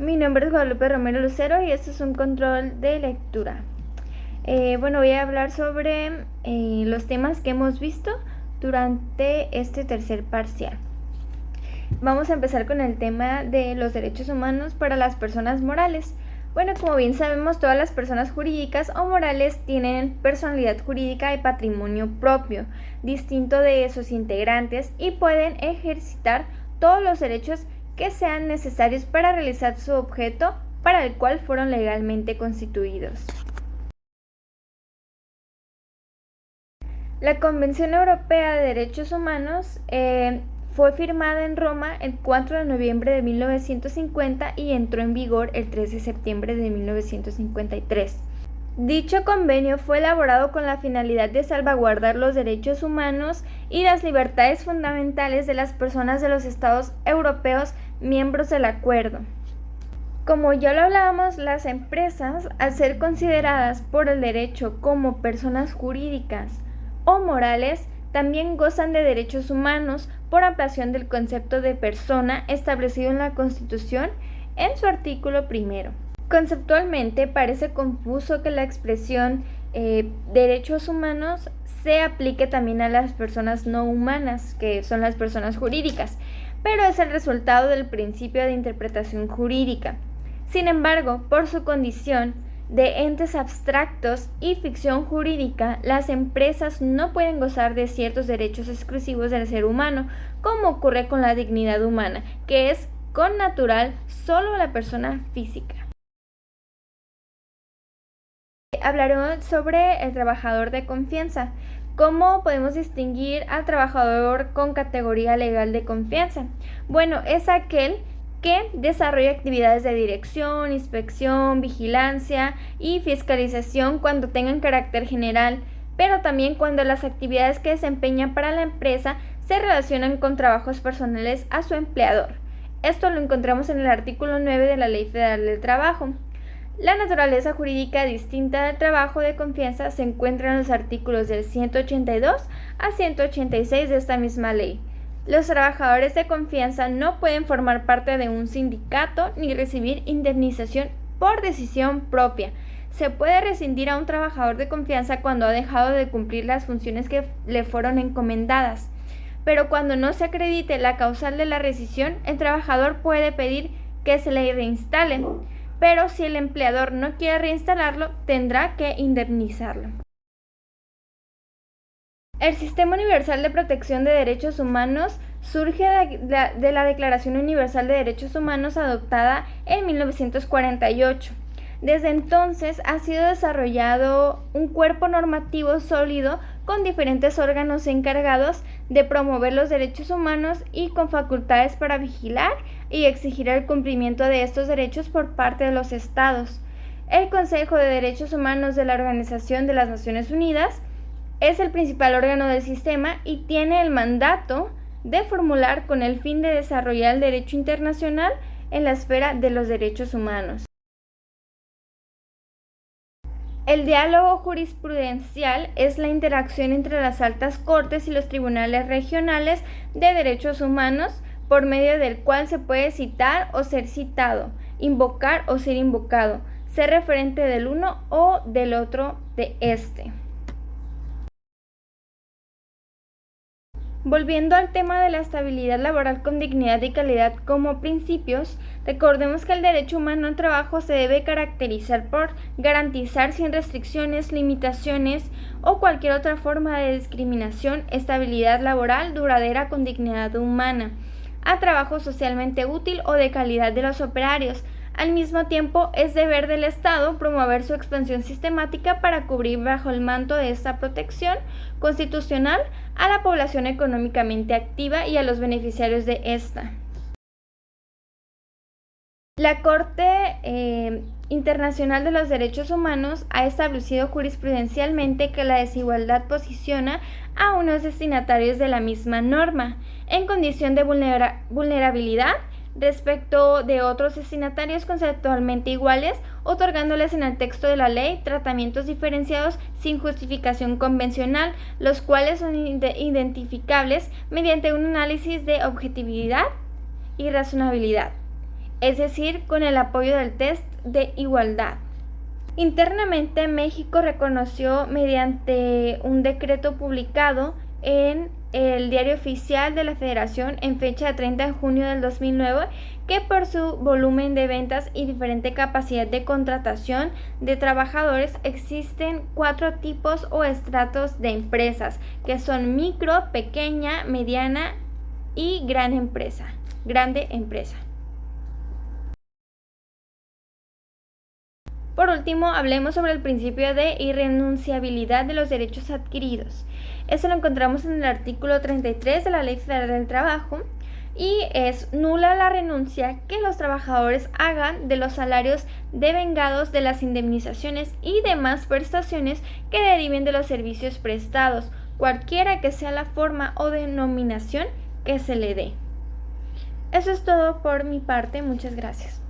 Mi nombre es Guadalupe Romero Lucero y esto es un control de lectura. Voy a hablar sobre los temas que hemos visto durante este tercer parcial. Vamos a empezar con el tema de los derechos humanos para las personas morales. Bueno, como bien sabemos, todas las personas jurídicas o morales tienen personalidad jurídica y patrimonio propio, distinto de sus integrantes, y pueden ejercitar todos los derechos que sean necesarios para realizar su objeto para el cual fueron legalmente constituidos. La Convención Europea de Derechos Humanos fue firmada en Roma el 4 de noviembre de 1950 y entró en vigor el 3 de septiembre de 1953. Dicho convenio fue elaborado con la finalidad de salvaguardar los derechos humanos y las libertades fundamentales de las personas de los Estados europeos miembros del acuerdo. Como ya lo hablábamos, las empresas, al ser consideradas por el derecho como personas jurídicas o morales, también gozan de derechos humanos por ampliación del concepto de persona establecido en la Constitución en su artículo 1. Conceptualmente parece confuso que la expresión derechos humanos se aplique también a las personas no humanas, que son las personas jurídicas, pero es el resultado del principio de interpretación jurídica. Sin embargo, por su condición de entes abstractos y ficción jurídica, las empresas no pueden gozar de ciertos derechos exclusivos del ser humano, como ocurre con la dignidad humana, que es connatural solo a la persona física. Hablaremos sobre el trabajador de confianza. ¿Cómo podemos distinguir al trabajador con categoría legal de confianza? Bueno, es aquel que desarrolla actividades de dirección, inspección, vigilancia y fiscalización cuando tengan carácter general, pero también cuando las actividades que desempeña para la empresa se relacionan con trabajos personales a su empleador. Esto lo encontramos en el artículo 9 de la Ley Federal del Trabajo. La naturaleza jurídica distinta del trabajo de confianza se encuentra en los artículos del 182 a 186 de esta misma ley. Los trabajadores de confianza no pueden formar parte de un sindicato ni recibir indemnización por decisión propia. Se puede rescindir a un trabajador de confianza cuando ha dejado de cumplir las funciones que le fueron encomendadas. Pero cuando no se acredite la causal de la rescisión, el trabajador puede pedir que se le reinstale, pero si el empleador no quiere reinstalarlo, tendrá que indemnizarlo. El Sistema Universal de Protección de Derechos Humanos surge de la Declaración Universal de Derechos Humanos adoptada en 1948. Desde entonces ha sido desarrollado un cuerpo normativo sólido con diferentes órganos encargados de promover los derechos humanos y con facultades para vigilar y exigir el cumplimiento de estos derechos por parte de los Estados. El Consejo de Derechos Humanos de la Organización de las Naciones Unidas es el principal órgano del sistema y tiene el mandato de formular con el fin de desarrollar el derecho internacional en la esfera de los derechos humanos. El diálogo jurisprudencial es la interacción entre las altas cortes y los tribunales regionales de derechos humanos, por medio del cual se puede citar o ser citado, invocar o ser invocado, ser referente del uno o del otro de este. Volviendo al tema de la estabilidad laboral con dignidad y calidad como principios, recordemos que el derecho humano al trabajo se debe caracterizar por garantizar sin restricciones, limitaciones o cualquier otra forma de discriminación, estabilidad laboral duradera con dignidad humana, a trabajo socialmente útil o de calidad de los operarios. Al mismo tiempo, es deber del Estado promover su expansión sistemática para cubrir bajo el manto de esta protección constitucional a la población económicamente activa y a los beneficiarios de esta. La Corte Internacional de los Derechos Humanos ha establecido jurisprudencialmente que la desigualdad posiciona a unos destinatarios de la misma norma en condición de vulnerabilidad respecto de otros destinatarios conceptualmente iguales, otorgándoles en el texto de la ley tratamientos diferenciados sin justificación convencional, los cuales son identificables mediante un análisis de objetividad y razonabilidad. es decir, con el apoyo del test de igualdad. Internamente, México reconoció mediante un decreto publicado en el Diario Oficial de la Federación en fecha de 30 de junio del 2009 que por su volumen de ventas y diferente capacidad de contratación de trabajadores existen 4 tipos o estratos de empresas, que son micro, pequeña, mediana y grande empresa. Por último, hablemos sobre el principio de irrenunciabilidad de los derechos adquiridos. Eso lo encontramos en el artículo 33 de la Ley Federal del Trabajo y es nula la renuncia que los trabajadores hagan de los salarios devengados de las indemnizaciones y demás prestaciones que deriven de los servicios prestados, cualquiera que sea la forma o denominación que se le dé. Eso es todo por mi parte, muchas gracias.